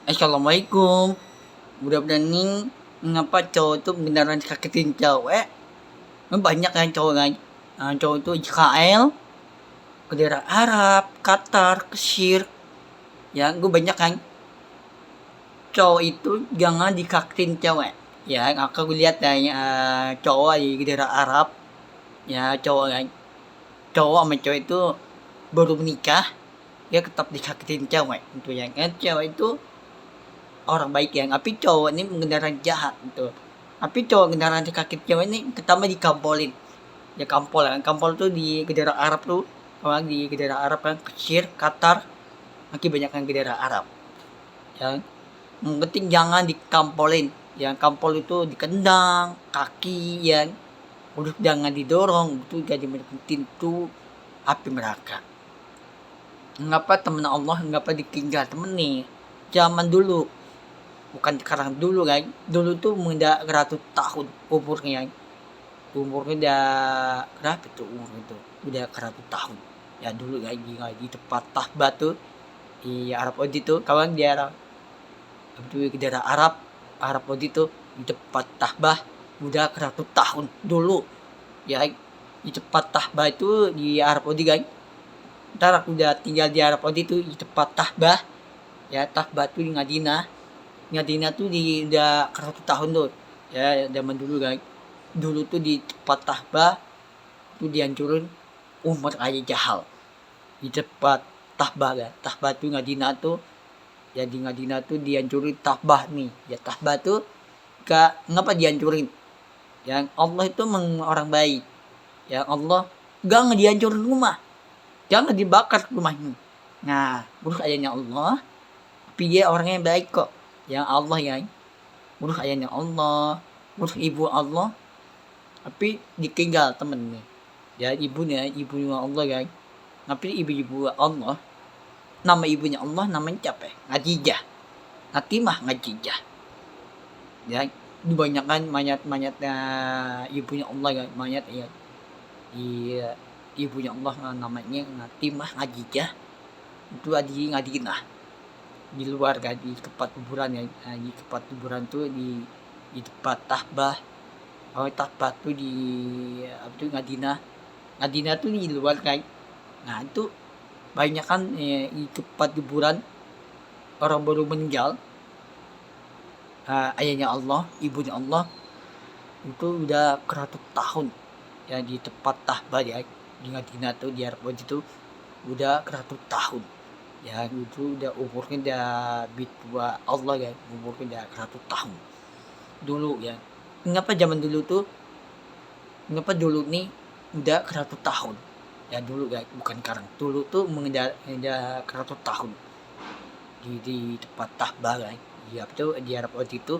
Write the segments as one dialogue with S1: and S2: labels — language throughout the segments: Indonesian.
S1: Assalamualaikum. Mudah-mudahan nih ngapa cowok tuh beneran sakitin cewek. Kan banyak kan cowok kan. Cowok itu Israel, bendera Arab, Qatar, Mesir. Ya, gue banyak kan. Cowok itu jangan dikakitin cewek. Ya, aku lihat ya, cowok di bendera Arab. Ya, cowok kan. Cowok sama cewek itu baru menikah, dia tetap disakitin cewek. Itu ya kan. Cewek itu orang baik ya, tapi cowok ini mengendarai jahat gitu. Tapi cowok kendaraan di kaki cewek ini pertama dikampolin. Ya kampol kan, kampol tuh di negara Arab tuh, orang di negara Arab kan, Mesir, Qatar, makin banyak yang negara Arab. Ya, yang penting jangan dikampolin. Yang kampol itu dikendang, kaki, yang udah jangan didorong, itu jadi pintu api neraka. Ngapa temen Allah, ngapa ditinggal temen nih? Zaman dulu, bukan sekarang dulu kan, dulu tuh udah 100 tahun umurnya, umurnya udah berapa tuh umur itu, udah 100 tahun ya dulu kan, di tempat Tahbah tuh di Arab Saudi tuh, kawan di Arab itu di daerah Arab Saudi tuh, di tempat Tahbah udah 100 tahun dulu ya. Di tempat Tahbah itu di Arab Saudi kan, ntar aku udah tinggal di Arab Saudi tuh di tempat Tahbah ya. Tahbah tuh di Madinah tuh di udah 100 tahun tuh ya, zaman dulu kan. Dulu tuh di tempat Tahbah tuh dihancurin umat Abu Jahal di tempat Tahbah kan. Tahbah tuh Madinah tuh ya, di Madinah tuh dihancurin Tahbah nih ya. Tahbah tuh ngapa dihancurin? Yang Allah itu orang baik ya. Allah gak dihancurin rumah, jangan dibakar rumahnya. Nah, terus ayatnya Allah, tapi dia orangnya baik kok. Yang Allah ya, urus ayahnya Allah, urus ibu Allah, tapi ditinggal temennya. Ya ibunya Allah kan. Tapi ibu Allah, nama ibunya Allah namanya siapa? Ngajijah. Natimah Ngajijah. Ya, dibanyakan mayat-mayatnya ibunya Allah kan, mayat ya. Ibunya Allah namanya Natimah Ngajijah. Itu di Madinah, di luar kan, di tempat kuburan ya. Di tempat kuburan tuh di tempat Tahbah. Tahbah tuh di apa tuh Madinah tuh di luar kan. Nah itu banyak kan di tempat kuburan orang baru meninggal, ayahnya Allah, ibunya Allah, itu udah 100 tahun ya di tempat Tahbah ya, di Madinah tuh, di Arab Saudi itu udah 100 tahun ya. Itu udah umurnya udah tua Allah ya, umurnya udah 100 tahun dulu ya. Ngapa zaman dulu tuh, ngapa dulu nih udah 100 tahun ya dulu ya, bukan sekarang. Dulu tuh udah 100 tahun di tempat Tahbah kan ya, itu di Arab Saudi itu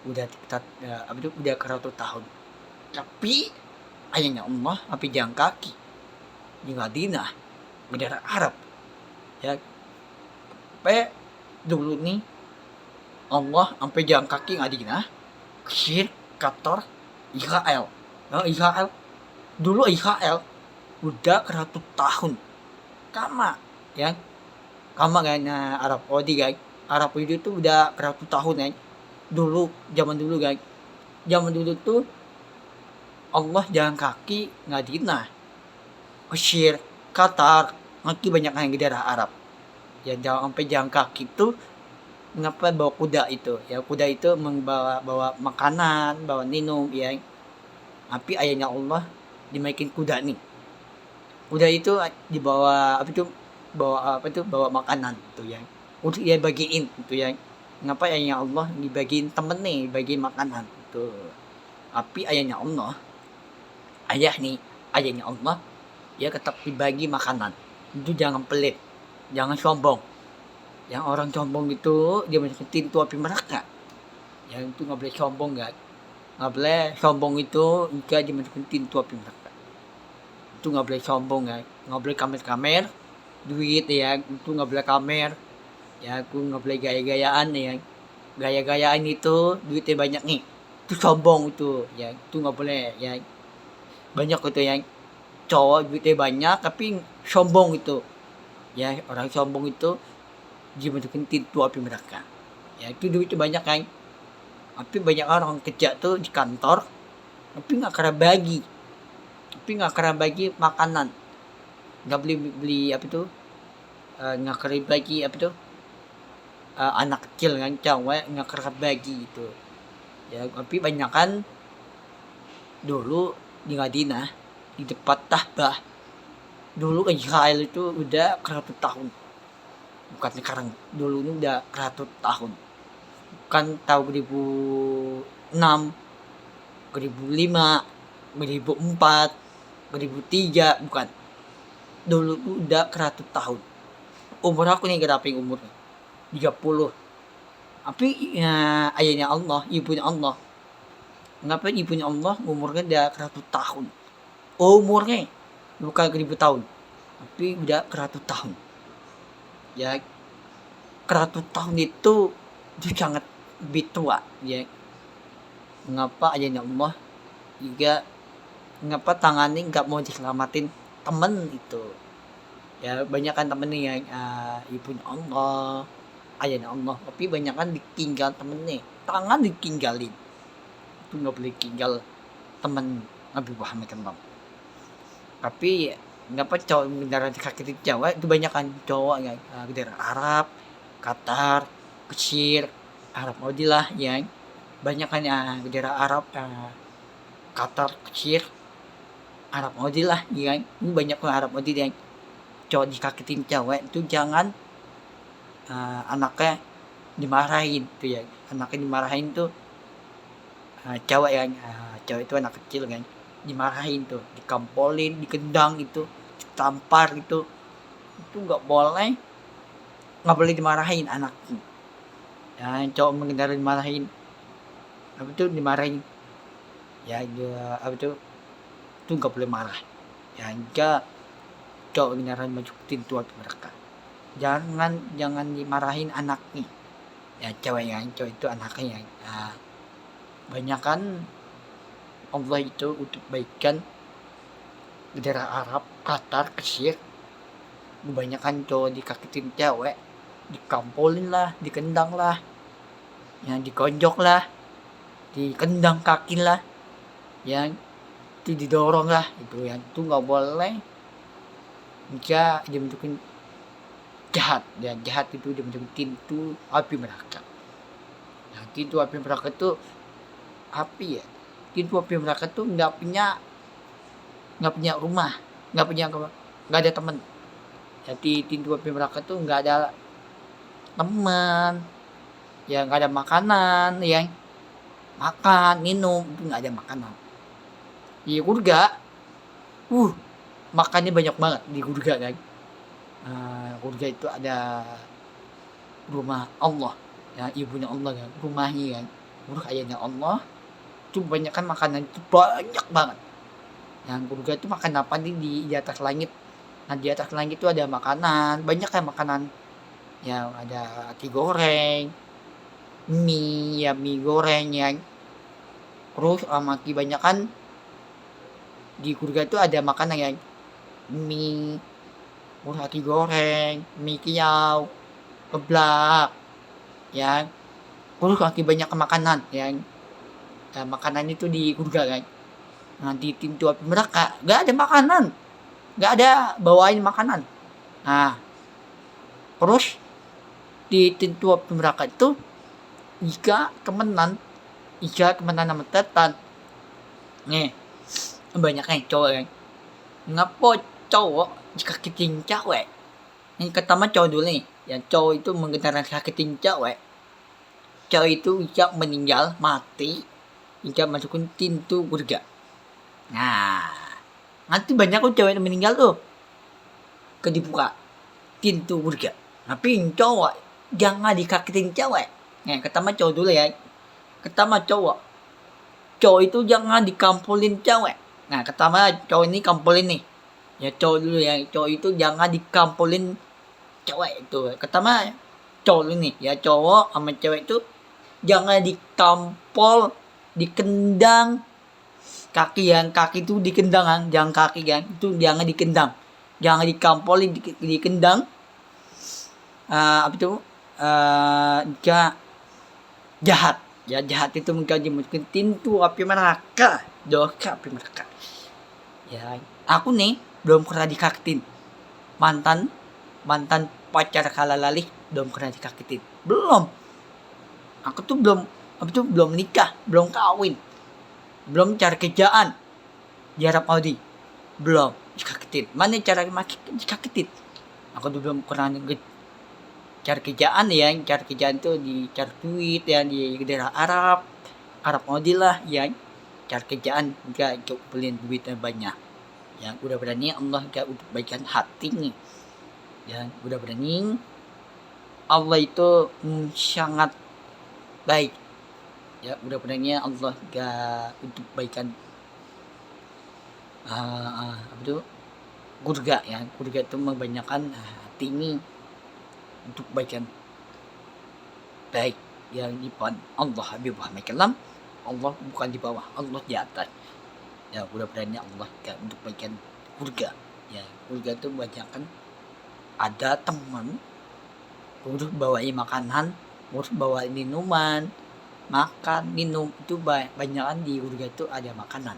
S1: udah udah 100 tahun. Tapi ayahnya Allah sampai jalan kaki di Madinah, negara Arab ya. Sampai dulu nih Allah sampai jalan kaki Madinah, Mesir, Qatar, Israel. Nah, Israel dulu udah 100 tahun kama ya, kama kan. Arab Saudi kan, Arab Saudi itu udah 100 tahun kan dulu, zaman dulu kan. Zaman dulu tuh Allah jalan kaki Madinah, Mesir, Qatar, nanti banyak yang di daerah Arab ya. Sampai jalan kaki tuh ngapa bawa kuda itu ya, kuda itu bawa makanan, bawa minum ya. Tapi ayahnya Allah dimaikin kuda nih, kuda itu dibawa bawa makanan tuh ya, untuk dia bagiin itu ya. Ngapa ayahnya Allah dibagiin temen nih, bagiin makanan tuh. Tapi ayahnya Allah ya tetap dibagi makanan. Itu jangan pelit, jangan sombong. Yang orang sombong itu dia masukin pintu api neraka. Yang itu nggak boleh sombong guys, nggak boleh sombong itu jika dimasukin pintu api neraka. Itu nggak boleh sombong guys, nggak boleh kamer duit ya, itu nggak boleh kamer ya. Aku nggak boleh gaya-gayaan ya, gaya-gayaan itu duitnya banyak nih, itu sombong itu ya. Itu nggak boleh ya. Banyak itu yang cowok duitnya banyak tapi sombong itu ya. Orang sombong itu dimasukin pintu api neraka. Ya itu duitnya banyak kan. Tapi banyak orang kerja tuh di kantor, tapi nggak kena bagi, makanan, nggak beli beli apa tuh, nggak kena bagi apa tuh, anak kecil kan cewek nggak kena bagi itu. Ya tapi banyak kan dulu di Madinah di depan Ka'bah dulu Israel itu udah 100 tahun, bukan sekarang, dulu ini udah 100 tahun, bukan tahun 2006, 2005, 2004, 2003, bukan, dulu tuh udah 100 tahun. Umur aku nih berapa yang umurnya 30, tapi ya, ayahnya Allah, ibunya Allah, ngapain ibunya Allah umurnya udah 100 tahun, umurnya bukan 1000 tahun, tapi udah 100 tahun. Ya 100 tahun itu sangat lebih tua ya. Mengapa ayahnya Allah juga, mengapa tangannya nggak mau diselamatin temen itu. Ya banyak kan temennya yang ibunya Allah, ayahnya Allah, tapi banyak kan ditinggal temennya, tangan ditinggalin, itu nggak boleh tinggal temen Nabi Muhammad kan. Tapi ngapa cowok negara kaki Jawa itu banyak kan cowok yang daerah Arab, Qatar, Mesir, Arab Saudi lah yang banyak kan daerah Arab, Qatar, Mesir, Arab Saudi lah ya. Ini banyak kan Arab Saudi yang cowok dikakitin cewek itu jangan anaknya dimarahin tuh ya, anaknya dimarahin tuh, cewek yang cewek itu anak kecil kan dimarahin tuh, dikampolin, dikendang itu, ditampar itu nggak boleh dimarahin anaknya. Ya cowok mengendarai dimarahin, apa tuh dimarahin, ya apa tuh itu nggak boleh marah. Ya enggak, cowok mengendarai masukin tua mereka, jangan dimarahin anaknya. Ya cewek itu anaknya ya, banyak kan Allah itu untuk baikkan daerah Arab, Qatar, Mesir, kebanyakan cowok dikakitin cewek, dikampolin lah, dikendang lah, yang dikonjok lah, dikendang kaki lah, yang itu didorong lah, itu yang itu nggak boleh. Jika dia bentukin jahat, dan jahat itu dia bentukin pintu api neraka. Nah, pintu api neraka itu api ya. Pintu api neraka tuh nggak punya rumah, nggak ada teman. Jadi pintu api neraka tuh nggak ada teman, ya nggak ada makanan, ya makan minum itu nggak ada makanan. Di surga, makannya banyak banget di surga kan. Surga itu ada rumah Allah, ya ibunya Allah kan, rumahnya kan, rumah ayahnya Allah. Itu banyak kan makanan itu banyak banget. Yang surga itu makan apa nih di atas langit. Nah di atas langit itu ada makanan, banyak kan makanan. Yang ada roti goreng, mie goreng yang terus kebanyakan di surga itu ada makanan yang mie, roti goreng, mie kiau, keblak, ya. Terus banyak makanan yang makanan itu di surga kan. Nah di pintu api neraka gak ada makanan, gak ada bawain makanan. Nah terus di pintu api neraka itu jika kemenan sama tetan nih, banyak yang cowok kan, ngapa cowok dikakitin cewek. Yang pertama cowok dulu nih, yang cowok itu mengendarai sakitin cewek itu bisa meninggal mati jika masukin pintu surga. Nah nanti banyak kok cewek yang meninggal tuh dibuka pintu surga. Tapi cowok jangan dikakitin cewek. Nah pertama cowok dulu ya, pertama cowok itu jangan dikampolin cewek. Nah pertama cowok ini kampolin nih ya, cowok dulu ya, cowok itu jangan dikampolin cewek itu. Pertama cowok ini ya, cowok sama cewek itu jangan dikampol, dikendang kaki, yang kaki itu dikendang kan, jangan kaki kan, itu jangan dikendang, jangan dikampolin, dikendang. Apa itu jahat. Ya jahat itu engkau dimasukin pintu api neraka, dosa api neraka. Ya, aku nih belum pernah dikakitin. Mantan mantan pacar kala-lalih belum pernah dikakitin. Belum. Aku tuh belum nikah, belum kawin, belum cari kerjaan di Arab Saudi. Belum dikakitin. Mana cara dikakitin? Aku tuh belum pernah cari kerjaan ya, cari kerjaan tuh di cari duit ya di daerah Arab Saudi lah ya. Cari kerjaan enggak beliin duitnya banyak. Ya udah berani Allah enggak untuk baikkan hati nih. Ya udah berani Allah itu sangat baik. Ya udah berani Allah enggak untuk baikkan apa tuh kurga ya, kurga itu membanyakan hati ini untuk baikkan baik yang di depan Allah Habib Muhammad Kalam. Allah bukan di bawah, Allah di atas. Ya udah berani Allah enggak untuk baikkan kurga. Ya kurga itu banyakan ada teman urus bawain makanan, urus bawain minuman, makan minum itu banyakan di surga itu ada makanan.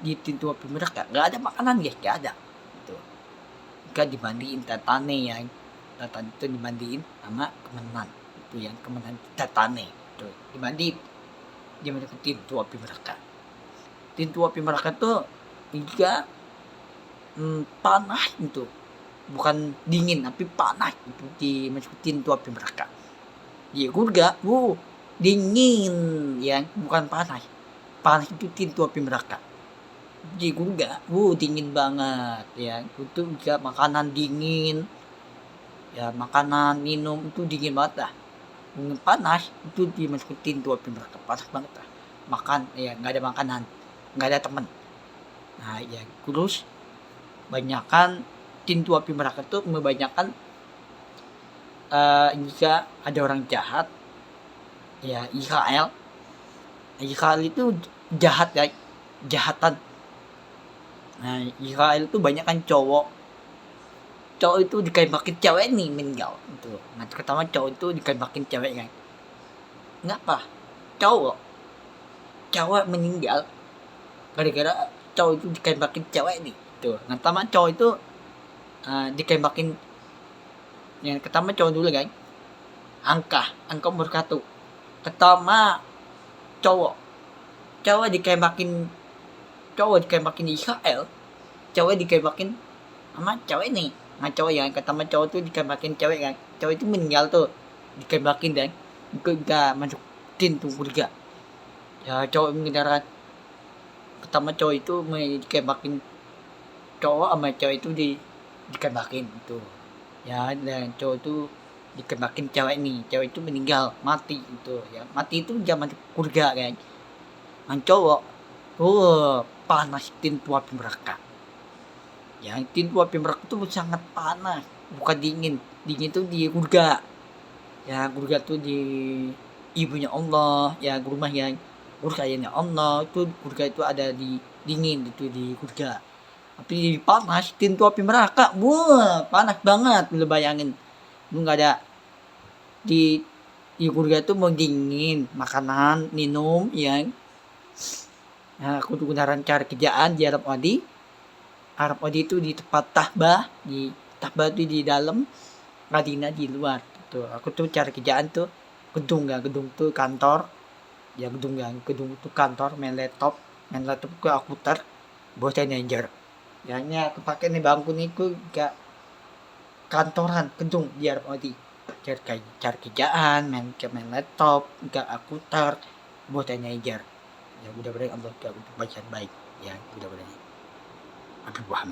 S1: Di pintu api neraka nggak ada makanan guys, nggak ada. Itu nggak dimandiin tatane ya, tatane itu dimandiin sama kemenan itu yang kemenan tatane itu dimandiin dia masuk pintu api neraka. Pintu api neraka tuh juga panas itu, bukan dingin tapi panas itu dimasukin pintu api neraka. Di surga dingin ya, bukan panas. Panas itu pintu api neraka. Di surga dingin banget ya, itu juga makanan dingin ya, makanan minum itu dingin banget lah. Panas itu dimasukin pintu api neraka, panas banget lah. Makan ya nggak ada makanan, nggak ada teman. Nah ya terus banyakan pintu api neraka tuh membanyakan jika ada orang jahat ya, Israel itu jahat ya, jahatan. Nah Israel itu banyak kan cowok itu dikembakin cewek nih meninggal itu. Nah pertama cowok itu dikembakin cewek kan, ngapa cowok meninggal gara-gara cowok itu dikembakin cewek nih tuh. Nah pertama cowok itu dikembakin yang pertama cowok dulu kan, angka umur 1. Pertama cowok dikembakin Israel, cowok dikembakin sama cewek nih. Nah cowok yang pertama cowok tuh dikembakin cewek kan, cowok itu meninggal tuh dikembakin dan gak masukin tuh surga ya. Cowok meninggal pertama cowok itu dikembakin cowok sama cewek itu dikembakin itu ya. Dan cowok itu dikembakin cewek nih, cewek itu meninggal mati itu ya, mati itu zaman surga kan. Yang cowok panas pintu api neraka ya. Pintu api neraka itu sangat panas, bukan dingin itu di surga ya. Surga itu di ibunya Allah ya, rumah yang urusayanya Allah itu. Surga itu ada di dingin itu di surga. Tapi di panas pintu api neraka panas banget. Lu bayangin lu nggak ada di surga itu mau dingin makanan minum ya. Nah aku tuh beneran cari kerjaan di Arab Saudi itu di tempat Tahbah itu di dalam, Madinah di luar tuh. Aku tuh cari kerjaan tuh gedung tuh kantor ya, gedung tuh kantor, main laptop ke aku buat manager ya. Ini aku pakai nih bangku nih aku gak kantoran gedung di Arab Saudi, cari kerjaan main laptop gak aku buat manager ya. Mudah-mudahan Allah gak untuk bacaan baik ya, mudah-mudahan. Aduh, wah,